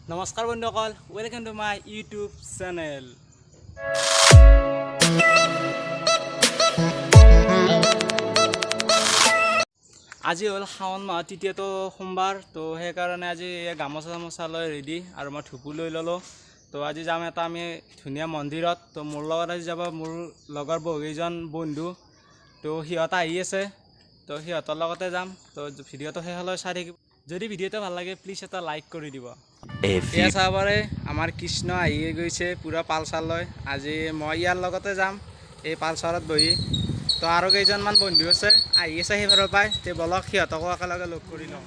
নমস্কাৰ বন্ধুসকল, welcome to my YouTube channel. আজি হ'ল শাওন মাহ তৃতীয়টো সোমবাৰ, তো সেইকাৰণে আজি গামোচা লৈ ৰেডি আৰু মই ধুপু লৈ ল'লোঁ। তো আজি যাম এটা আমি ধুনীয়া মন্দিৰত। তো মোৰ লগত আজি যাব মোৰ লগৰ বহুকেইজন বন্ধু। তো সিহঁত আহি আছে, তো সিহঁতৰ লগতে যাম। তো ভিডিঅ'টো শেষলৈ চাই থাকিব। যদি ভিডিঅ'টো ভাল লাগে প্লিজ এটা লাইক কৰি দিব। এয়া চাব পাৰে আমাৰ কৃষ্ণ আহিয়ে গৈছে পূৰা পালচাৰ লৈ। আজি মই ইয়াৰ লগতে যাম এই পালচাৰত বহি। তো আৰু কেইজনমান বন্ধু আছে আহি আছে সেইফালৰ পৰাই, তে বলক সিহঁতকো একেলগে লগ কৰি লওঁ।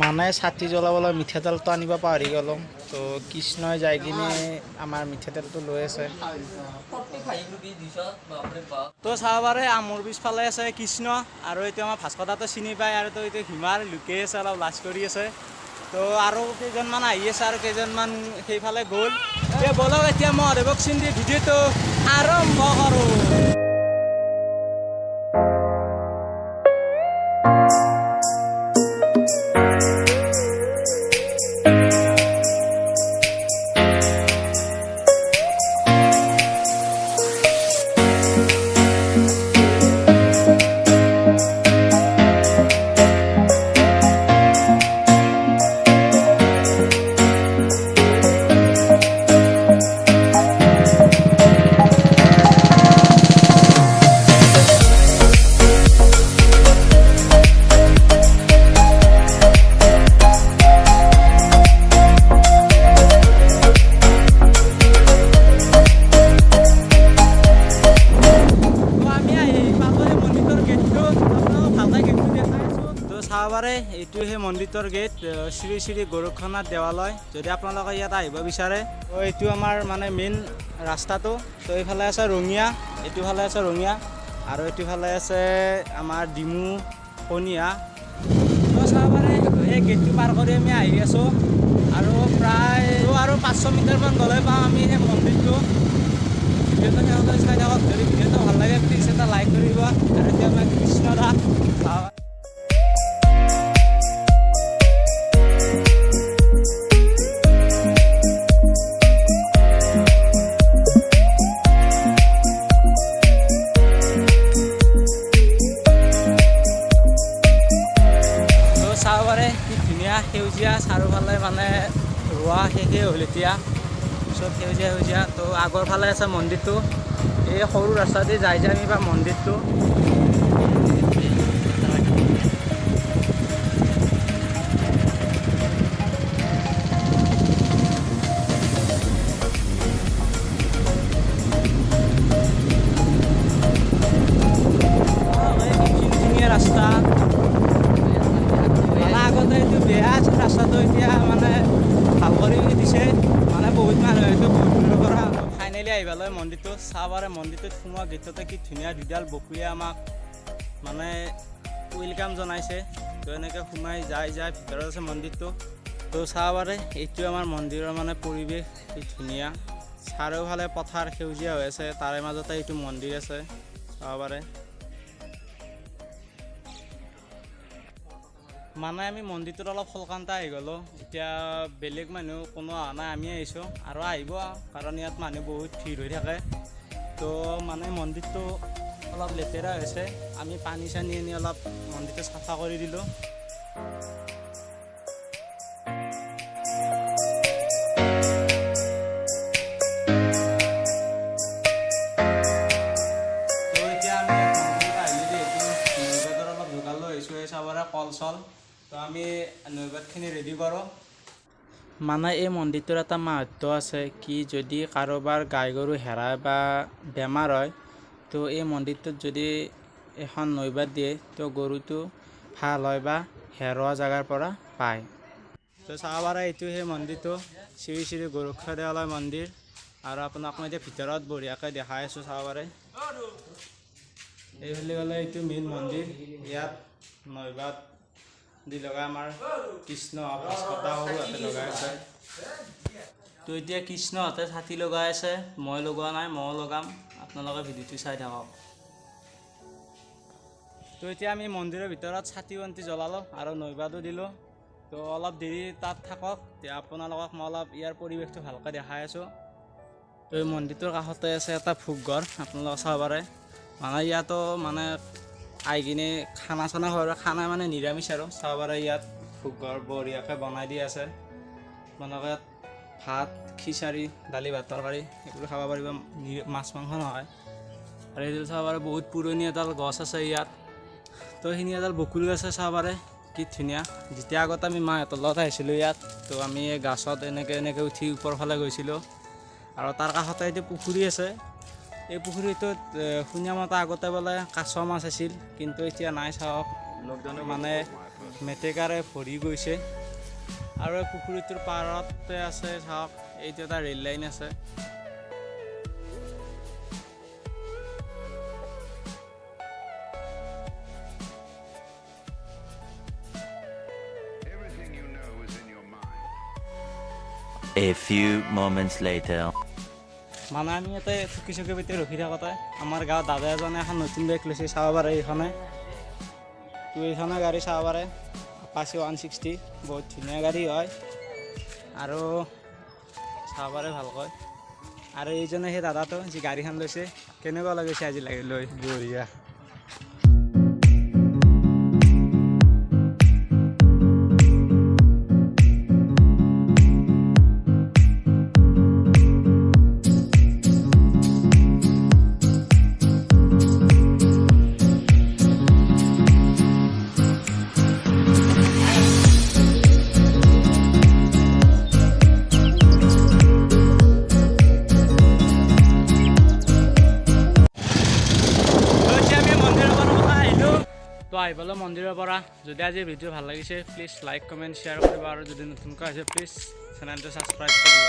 মানে চাতি জ্বলাবলৈ মিঠাতেলটো আনিব পাহৰি গ'লোঁ। তো কৃষ্ণই যাই কিনে আমাৰ মিঠাতেলটো লৈ আছে। তো চাব পাৰে মোৰ পিছফালে আছে কৃষ্ণ, আৰু এতিয়া আমাৰ ভাস্কৰদাটো চিনি পায়, আৰু তো এতিয়া হিমাৰ লুকাই আছে, অলপ লাজ কৰি আছে। তো আৰু কেইজনমান আহি আছে আৰু কেইজনমান সেইফালে গ'ল। বলক এতিয়া মহাদেৱক চিন্তি ভিডিঅ'টো আৰম্ভ কৰোঁ। এইটো সেই মন্দিৰটোৰ গেট, শ্ৰী শ্ৰী গোৰক্ষনাথ দেৱালয়। যদি আপোনালোকে ইয়াত আহিব বিচাৰে, তো এইটো আমাৰ মানে মেইন ৰাস্তাটো। তো এইফালে আছে ৰঙিয়া, এইটোফালে আছে ৰঙিয়া, আৰু এইটোফালে আছে আমাৰ ডিমু কণিয়া। তো চাব পাৰে এই গেটটো পাৰ কৰি আমি আহি আছোঁ, আৰু প্ৰায় আৰু 500 মিটাৰমান গ'লে পাওঁ আমি সেই মন্দিৰটো। ভিডিঅ'টো সিহঁতে চাই থাকক। যদি ভিডিঅ'টো ভাল লাগে প্লিজ এটা লাইক কৰি দিব। আৰু এতিয়া আমাৰ কৃষ্ণদা সেউজীয়া চাৰিওফালে মানে ৰোৱা শেষে হ'ল এতিয়া, চব সেউজীয়া সেউজীয়া। তো আগৰ ফালে আছে মন্দিৰটো, এই সৰু ৰাস্তাতে যাই আমি বা মন্দিৰটো। ধুনীয়া ৰাস্তা, ৰাস্তাটো এতিয়া মানে ভাল কৰি দিছে, মানে বহুত মানুহ আহিছে বহুত দূৰৰ পৰা। ফাইনেলি আহি পালে মন্দিৰটো। চাব পাৰে মন্দিৰটোত সোমোৱা গেটতে কি ধুনীয়া দুডাল বকুৱে আমাক মানে ৱেলকাম জনাইছে। তো এনেকৈ সোমাই যাই ভিতৰত আছে মন্দিৰটো। তো চাব পাৰে এইটো আমাৰ মন্দিৰৰ মানে পৰিৱেশ কি ধুনীয়া, চাৰিওফালে পথাৰ সেউজীয়া হৈ আছে, তাৰে মাজতে এইটো মন্দিৰ আছে। চাব পাৰে মানে আমি মন্দিৰটোত অলপ সোনকালতে আহি গ'লোঁ। এতিয়া বেলেগ মানুহ কোনো অহা নাই, আমি আহিছোঁ আৰু আহিব, কাৰণ ইয়াত মানুহ বহুত ভিৰ হৈ থাকে। তো মানে মন্দিৰটো অলপ লেতেৰা হৈছে, আমি পানী চানী আনি অলপ মন্দিৰটো চাফা কৰি দিলোঁ। তো এতিয়া আমি মন্দিৰত আহিলোঁ যিহেতু নৈবেদ্যৰ অলপ যোগাৰ লৈ আহিছোঁ, এই চাবৰে কল চল। তো আমি নৈবেদ্যখিনি ৰেডি কৰোঁ। মানে এই মন্দিৰটোৰ এটা মাহাত্য আছে, কি যদি কাৰোবাৰ গাই গৰু হেৰায় বা বেমাৰ হয়, তো এই মন্দিৰটোত যদি এখন নৈবেদ্য দিয়ে, তো গৰুটো ভাল হয় বা হেৰুৱা জেগাৰ পৰা পায়। তো চাব পাৰে এইটো সেই মন্দিৰটো, শ্ৰী শ্ৰী গোৰক্ষনাথ দেৱালয় মন্দিৰ। আৰু আপোনাক মই এতিয়া ভিতৰত বঢ়িয়াকৈ দেখাই আছোঁ। চাব পাৰে এই বুলি ক'লে এইটো মেইন মন্দিৰ। ইয়াত নৈবেদ্য দি লগাই আমাৰ কৃষ্ণ ভাস্কৰদা সৰু হাতে লগাই আছে। তো এতিয়া কৃষ্ণহঁতে ছাতি লগাই আছে, মই লগোৱা নাই, ময়ো লগাম। আপোনালোকে ভিডিঅ'টো চাই থাকক। তো এতিয়া আমি মন্দিৰৰ ভিতৰত ছাতি বন্তি জ্বলালোঁ আৰু নৈবেদ্য দিলোঁ। তো অলপ দেৰি তাত থাকক, আপোনালোকক মই অলপ ইয়াৰ পৰিৱেশটো ভালকৈ দেখাই আছোঁ। তো এই মন্দিৰটোৰ কাষতে আছে এটা ভোগঘৰ, আপোনালোকে চাব পাৰে। মানে ইয়াতো মানে আহি কিনে খানা চানা হয়, খানা মানে নিৰামিষ আৰু চাব পাৰে। ইয়াত ভোগঘৰ বঢ়িয়াকৈ বনাই দি আছে। আপোনালোকে ভাত, খিচাৰি, দালি ভাত, তৰকাৰী এইবোৰ খাব পাৰিব, মাছ মাংস নহয়। আৰু এইডাল চাব পাৰে বহুত পুৰণি এডাল গছ আছে ইয়াত। তো সেইখিনি এডাল বকুল গছ আছে, চাব পাৰে কি ধুনীয়া। যেতিয়া আগতে আমি মাহঁতৰ লগত আহিছিলোঁ ইয়াত, তো আমি এই গছত এনেকৈ উঠি ওপৰ ফালে গৈছিলোঁ। আৰু তাৰ কাষতে এইটো পুখুৰী আছে। এই পুখুৰীটোত শুনিয়া মতে আগতে বোলে কাছ মাছ আছিল, কিন্তু এতিয়া নাই। চাওক মানে মেটেকাৰে ভৰি গৈছে। আৰু এই পুখুৰীটোৰ পাৰতে আছে চাওক, এইটো এটা ৰেল লাইন আছে। A few moments later. মানে আমি ইয়াতে চকী ভিতৰত ৰখি থাকোঁতে আমাৰ গাঁৱত দাদা এজনে এখন নতুন বাইক লৈছে, চাব পাৰে এইখনে। তো এইখনে গাড়ী চাব পাৰে, আপাচি 160, বহুত ধুনীয়া গাড়ী হয়। আৰু চাব পাৰে ভালকৈ। আৰু এইজনে সেই দাদাটো যি গাড়ীখন লৈছে, কেনেকুৱা লাগিছে আজি লৈ? বঢ়িয়া। তো আহি পালোঁ মন্দিৰৰ পৰা। যদি আজি ভিডিঅ' ভাল লাগিছে প্লিজ লাইক, কমেণ্ট, শ্বেয়াৰ কৰিব। আৰু যদি নতুনকৈ আহিছে প্লিজ চেনেলটো ছাবস্ক্ৰাইব কৰিব।